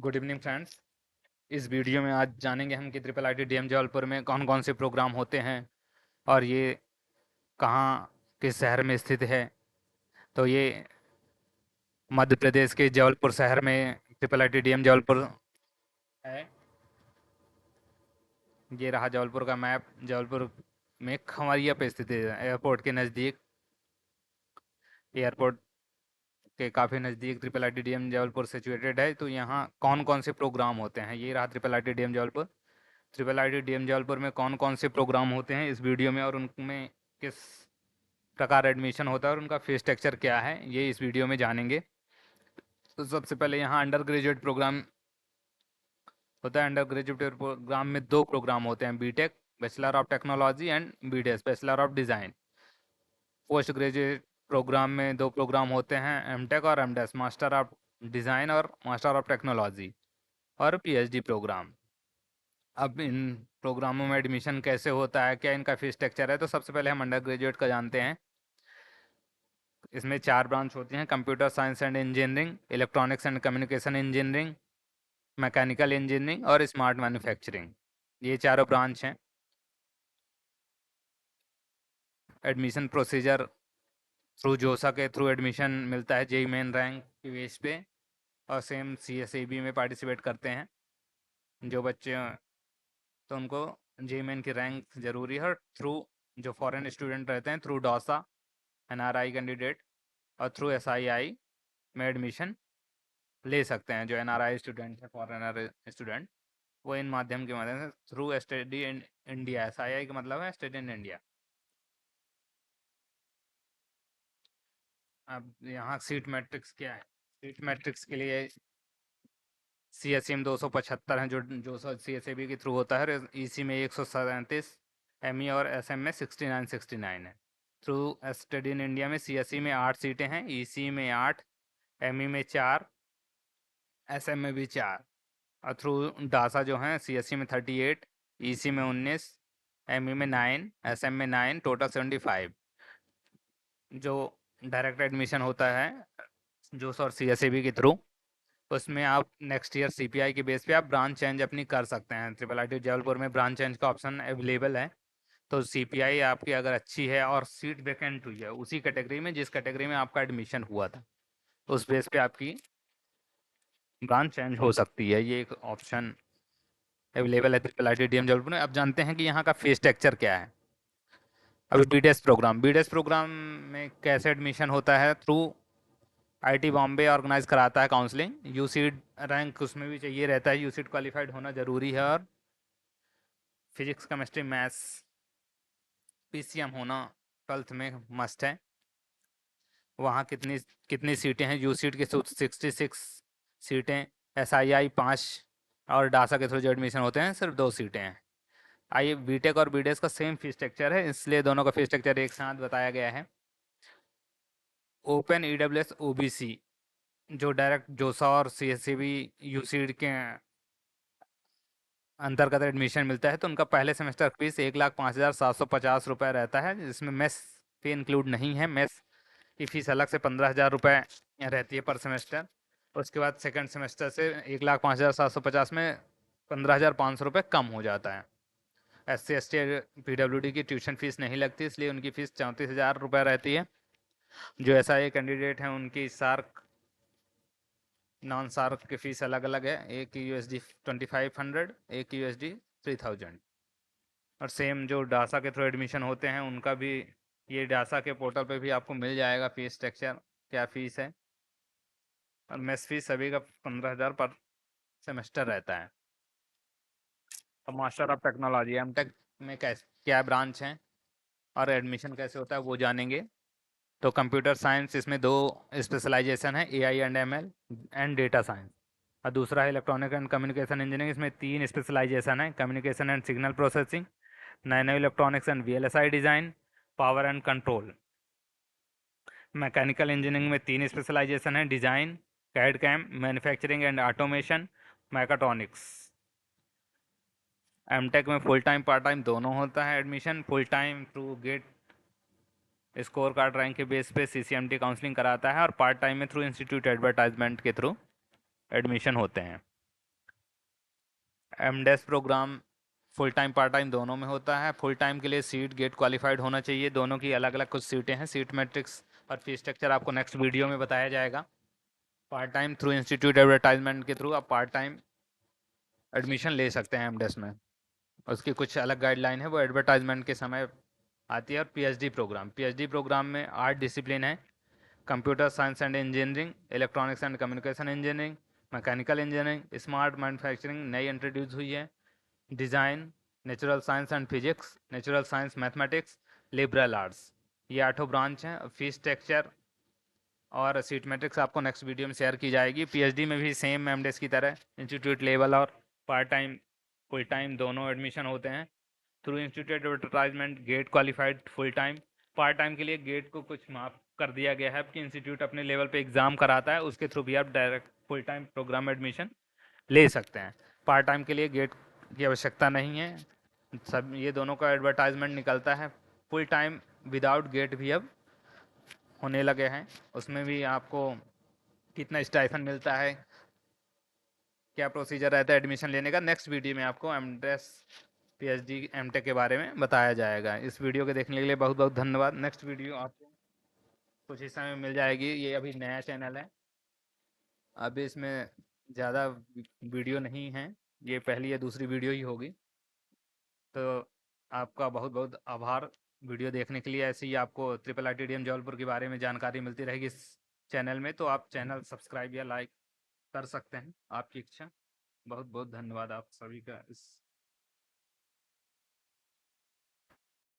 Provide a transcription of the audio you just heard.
Good evening friends. इस video में आज जानेंगे हम कि ट्रिपल आईटी डीएम जबलपुर में कौन कौन से प्रोग्राम होते हैं और ये कहाँ किस शहर में स्थित है। तो ये मध्य प्रदेश के जबलपुर शहर में ट्रिपल आईटी डीएम जबलपुर है। ये रहा जबलपुर का मैप। जबलपुर में खमरिया पे स्थित है, एयरपोर्ट के नज़दीक। एयरपोर्ट के काफ़ी नज़दीक triple IT DM Jabalpur situated है। तो यहाँ कौन कौन से प्रोग्राम होते हैं, ये रहा triple IT DM Jabalpur. Triple IT DM Jabalpur में कौन कौन से प्रोग्राम होते हैं इस वीडियो में, और उनमें किस प्रकार एडमिशन होता है और उनका फीस स्ट्रक्चर क्या है, ये इस वीडियो में जानेंगे। तो सबसे पहले यहाँ अंडर ग्रेजुएट प्रोग्राम होता है। अंडर ग्रेजुएट प्रोग्राम में दो प्रोग्राम होते हैं, BTech bachelor of technology and BDS bachelor of design. Post graduate programme में दो प्रोग्राम होते हैं, एमटेक और एमडेस, मास्टर ऑफ डिज़ाइन और मास्टर ऑफ टेक्नोलॉजी और पीएचडी प्रोग्राम। अब इन प्रोग्रामों में एडमिशन कैसे होता है, क्या इनका फीस स्ट्रक्चर है, तो सबसे पहले हम अंडर ग्रेजुएट का जानते हैं। इसमें 4 ब्रांच होती हैं, computer science and engineering, electronics and communication engineering, mechanical engineering और स्मार्ट मैन्युफैक्चरिंग। ये चारों ब्रांच हैं। एडमिशन प्रोसीजर थ्रू जोसा के थ्रू एडमिशन मिलता है, जेई मेन रैंक की बेस पे, और सेम सीएसईबी में पार्टिसिपेट करते हैं जो बच्चे, तो उनको जेई मेन की रैंक ज़रूरी है। और थ्रू जो फॉरेन स्टूडेंट रहते हैं थ्रू डोसा एनआरआई कैंडिडेट और थ्रू एसआईआई में एडमिशन ले सकते हैं। जो एनआरआई स्टूडेंट है, फॉरेनर स्टूडेंट, वो इन माध्यम के माध्यम से through study in India, SII का मतलब है स्टडी इन इंडिया। अब यहाँ सीट मैट्रिक्स क्या है, सीट मैट्रिक्स के लिए सीएसएम 275 है जो सीएसएबी के थ्रू होता है। ईसी में 137, एमई और एसएम में 69 है। थ्रू स्टडी इन इंडिया में सीएसई में 8 सीटें हैं, ईसी में 8, एमई में 4, एसएम में भी 4। और थ्रू डासा जो है सीएससी में 38, ईसी में 19, एमई में 9, एसएम में 9, टोटल 75। जो डायरेक्ट एडमिशन होता है जो सर सीएसईबी के थ्रू, उसमें आप नेक्स्ट ईयर सीपीआई के बेस पे आप ब्रांच चेंज अपनी कर सकते हैं। ट्रिपल आईटी जबलपुर में ब्रांच चेंज का ऑप्शन अवेलेबल है। तो सीपीआई आपकी अगर अच्छी है और सीट वैकेंट हुई है उसी कैटेगरी में जिस कैटेगरी में आपका एडमिशन हुआ था, उस बेस पे आपकी ब्रांच चेंज हो सकती है। ये एक ऑप्शन अवेलेबल है triple I T D M Jabalpur में। अब जानते हैं कि यहाँ का फीस स्ट्रक्चर क्या है। अभी बीडीएस प्रोग्राम में कैसे एडमिशन होता है, थ्रू आईटी बॉम्बे ऑर्गेनाइज कराता है काउंसलिंग। यूसीड रैंक उसमें भी चाहिए रहता है, यूसीड क्वालिफाइड होना ज़रूरी है, और फिजिक्स केमिस्ट्री मैथ्स पीसीएम होना 12th में मस्ट है। वहाँ कितनी कितनी सीटें हैं, यूसीड के 66 सीटें, एसआईआई 5, और डासा के थ्रू जो एडमिशन होते हैं सिर्फ 2 सीटें हैं। आइए, बीटेक और बीडीएस का सेम फीस स्ट्रक्चर है, इसलिए दोनों का फीस स्ट्रक्चर एक साथ बताया गया है। ओपन ईडब्ल्यूएस ओबीसी जो डायरेक्ट जोसा और सीएससीबी यूसीड के अंतर्गत एडमिशन मिलता है, तो उनका पहले सेमेस्टर फीस 1,05,750 रुपये रहता है, जिसमें मेस फी इंक्लूड नहीं है। मेस की फ़ीस अलग से 15,000 रुपये रहती है पर सेमेस्टर। उसके बाद सेकंड सेमेस्टर से 1,05,750 में 15,500 रुपये कम हो जाता है। SC ST PWD की ट्यूशन फीस नहीं लगती, इसलिए उनकी फ़ीस 34,000 रुपये रहती है। जो SIA कैंडिडेट हैं उनकी सार्क नॉन सार्क की फ़ीस अलग अलग है, एक की USD 2500, एक की USD 3000। और सेम जो डासा के थ्रू एडमिशन होते हैं उनका भी ये डासा के पोर्टल पे भी आपको मिल जाएगा फीस स्ट्रक्चर, क्या फ़ीस है। और मेस फीस सभी का 15,000 पर सेमेस्टर रहता है। और मास्टर ऑफ टेक्नोलॉजी एमटेक में कैसे क्या ब्रांच हैं और एडमिशन कैसे होता है वो जानेंगे। तो कंप्यूटर साइंस, इसमें 2 स्पेशलाइजेशन है, AI and ML and data science. और दूसरा है इलेक्ट्रॉनिक एंड कम्युनिकेशन इंजीनियरिंग, इसमें 3 स्पेशलाइजेशन है, communication and signal processing, nano electronics and VLSI design, power and control. Mechanical engineering में 3 स्पेशलाइजेशन है, design, CAD CAM, manufacturing and automation, mechatronics. MTech में full time part time दोनों होता है admission. Full time through GATE score card rank के base पे CCMT counselling कराता है, और पार्ट टाइम में थ्रू इंस्टीट्यूट एडवर्टाइजमेंट के थ्रू एडमिशन होते हैं। MDes programme full time part time दोनों में होता है। फुल टाइम के लिए सीट गेट क्वालिफाइड होना चाहिए। दोनों की अलग अलग कुछ सीटें हैं। सीट मैट्रिक्स और फी स्ट्रक्चर आपको नेक्स्ट वीडियो में बताया जाएगा। Part time through institute advertisement के थ्रू आप पार्ट टाइम एडमिशन ले सकते हैं एमडेस में। उसकी कुछ अलग गाइडलाइन है, वो एडवर्टाइजमेंट के समय आती है। और पीएचडी प्रोग्राम में 8 डिसिप्लिन है। Computer science and engineering, electronics and communication engineering, mechanical engineering, smart manufacturing नई इंट्रोड्यूस हुई है, design, natural science and physics, natural science mathematics, liberal arts, ये 8 ब्रांच हैं। फीस स्ट्रक्चर और सीट मैट्रिक्स आपको next video में share की जाएगी। पीएचडी में भी सेम एमडेस की तरह इंस्टीट्यूट लेवल और पार्ट टाइम फुल टाइम दोनों एडमिशन होते हैं। Through institute advertisement GATE qualified full time. Part time के लिए गेट को कुछ माफ कर दिया गया है कि इंस्टीट्यूट अपने लेवल पे एग्ज़ाम कराता है, उसके थ्रू भी आप डायरेक्ट फुल टाइम प्रोग्राम में एडमिशन ले सकते हैं। पार्ट टाइम के लिए गेट की आवश्यकता नहीं है। सब ये दोनों का एडवर्टाइजमेंट निकलता है। फुल टाइम विदाउट गेट भी अब होने लगे हैं। उसमें भी आपको कितना स्टाइफन मिलता है, क्या प्रोसीजर रहता है एडमिशन लेने का, नेक्स्ट वीडियो में आपको एमडेस पीएचडी एमटेक के बारे में बताया जाएगा। इस वीडियो के देखने के लिए बहुत बहुत धन्यवाद। नेक्स्ट वीडियो आपको कुछ ही समय में मिल जाएगी। ये अभी नया चैनल है, अभी इसमें ज़्यादा वीडियो नहीं है, ये पहली या दूसरी वीडियो ही होगी। तो आपका बहुत बहुत आभार वीडियो देखने के लिए। ऐसे ही आपको ट्रिपल आईटीडीएम जबलपुर के बारे में जानकारी मिलती रहेगी इस चैनल में, तो आप चैनल सब्सक्राइब या लाइक कर सकते हैं, आपकी इच्छा। बहुत बहुत धन्यवाद आप सभी का इस